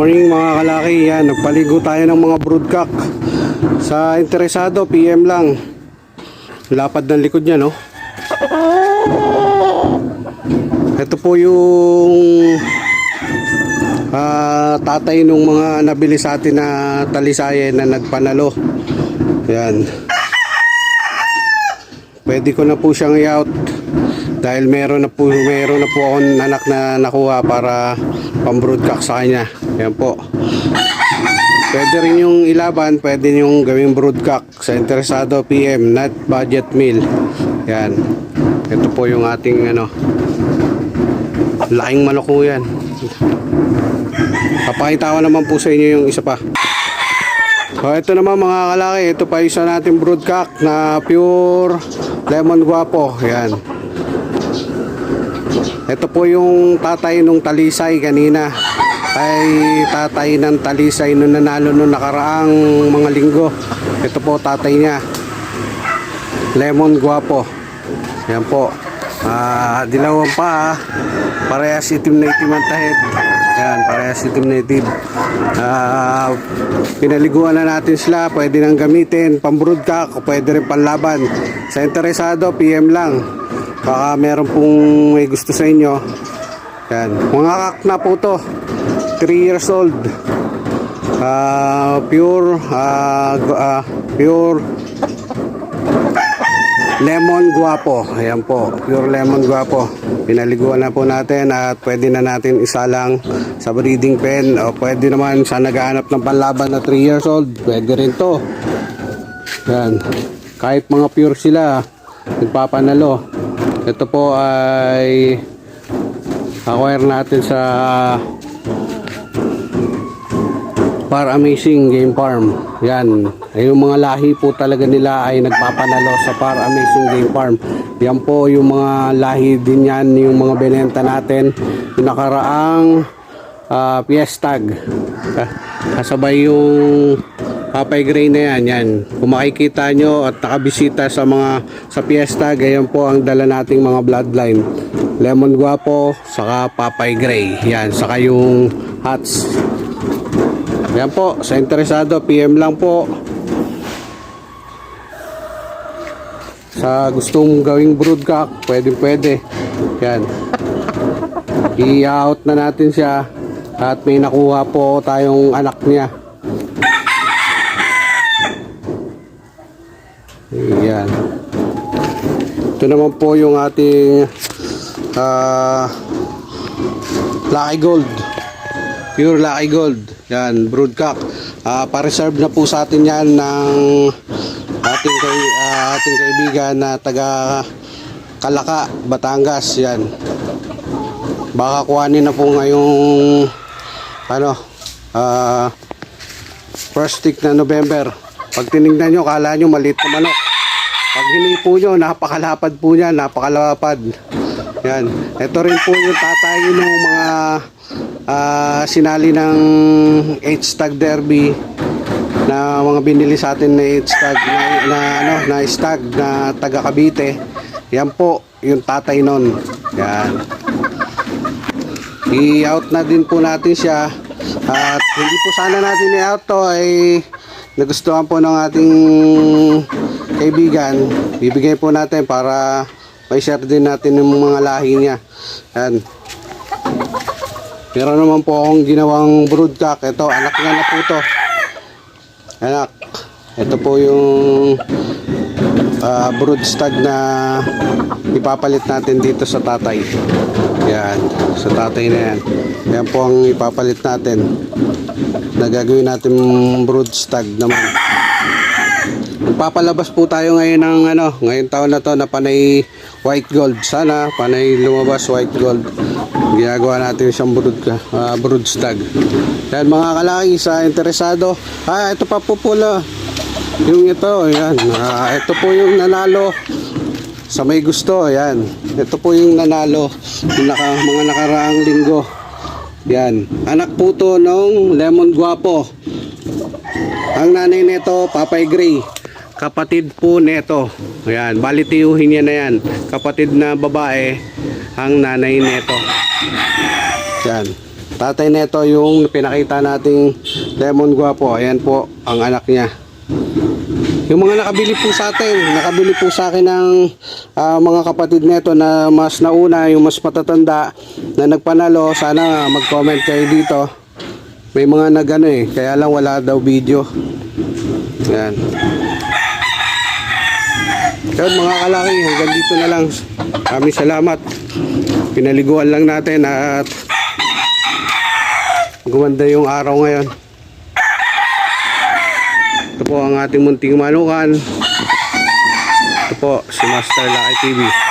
Morning mga kalaki, yan, nagpaligo tayo ng mga broodcock. Sa interesado, PM lang. Lapad ng likod niya, no? Ito po yung tatay nung mga nabili sa atin na talisayan na nagpanalo. Yan. Pwede ko na po siyang i-out dahil meron na po akong anak na nakuha para pang-broodcock sa kanya. Yan po. Pwede rin yung ilaban, pwede yung gawing broodcock sa interesado, PM, not budget meal. Yan. Ito po yung ating laking manok po yan. Papakita ko naman po sa inyo yung isa pa. So ito naman mga kalaki, ito pa isa natin broodcock na pure lemon guapo. Yan. Ito po yung tatay nung talisay kanina. Ay tatay ng talisay nung nanalo nung nakaraang mga linggo. Ito po tatay niya. Lemon guapo. Yan po. Dilawan pa. Parehas itim na itim ang tahid. Yan, parehas itim na itim. Pinaliguan na natin sila. Pwede nang gamitin pang-broodcock o pwede rin panlaban. Sa interesado, PM lang. Baka meron pong may gusto sa inyo. Yan. Mga kak na po to. 3 years old. Pure lemon guapo. Ayan po. Pure lemon guapo. Pinaliguan na po natin at pwede na natin isalang sa breeding pen o pwede naman sa naghahanap ng panlaban na 3 years old. Pwede rin to. Yan. Kahit mga pure sila, nagpapanalo. Ito po ay acquire natin sa Par Amazing Game Farm. Yan. Yung mga lahi po talaga nila ay nagpapanalo sa Par Amazing Game Farm. Yan po yung mga lahi din yan, yung mga benenta natin. Yung nakaraang Fiestag. Kasabay yung Papay Gray na yan. Kung makikita nyo at nakabisita sa Fiesta, ganyan po ang dala nating mga bloodline. Lemon Guapo, saka Papay Gray. Yan, saka yung hats. Yan po, sa interesado, PM lang po. Sa gustong gawing broodcock, pwede. Yan. I-out na natin siya. At may nakuha po tayong anak niya. Ayan. Ito naman po yung ating Lucky Gold. Pure Lucky Gold. Yan, broodcock. Pa-reserve na po sa atin yan ng ating kaibigan na taga Kalaka, Batangas. Yan. Baka kuhanin na po ngayong first week na November. Pag tinignan nyo, kala nyo maliit na manok. Pag hinipo nyo, napakalapad po niya, napakalapad. Yan. Ito rin po yung tatay ng mga sinali ng H-Tag Derby na mga binili sa atin na H-Tag na stag na taga Cavite. Yan po yung tatay nun. Yan. I-out na din po natin siya. At hindi po sana natin i-out to ay nagustuhan po ng ating kaibigan. Bibigay po natin para may share din natin yung mga lahi niya. Yan. Meron naman po akong ginawang broodcock. Ito, anak niya na po to. Anak. Ito po yung brood stag na ipapalit natin dito sa tatay. Yan. Sa tatay na yan. Yan po ang ipapalit natin. Nagagawin natin brood stag naman. Magpapalabas po tayo ngayon ng ngayong taon na to na panay white gold. Sana panay lumabas white gold. Ginagawa natin isang brood stag. Yan mga kalaki sa interesado. Ito pa po pula. Yung ito, yan. Ito po yung nanalo. Sa may gusto, yan. Ito po yung nanalo yung mga nakaraang linggo. Yan. Anak po to ng Lemon Guapo. Ang nanay nito, Papay Gray. Kapatid po neto. Ayan, balitiyuhin niya na yan. Kapatid na babae ang nanay neto. Yan. Tatay neto yung pinakita nating lemon guwapo. Ayan po ang anak niya. Yung mga nakabili po sa atin, nakabili po sa akin ng mga kapatid neto na mas nauna, yung mas matatanda na nagpanalo, sana mag-comment kayo dito. May mga nagano kaya lang wala daw video. Ayan. Kaya mga kalaki, hanggang dito na lang. Maraming salamat. Pinaliguan lang natin at gumanda yung araw ngayon. Ito po ang ating munting manukan. Ito po si Master Lucky TV.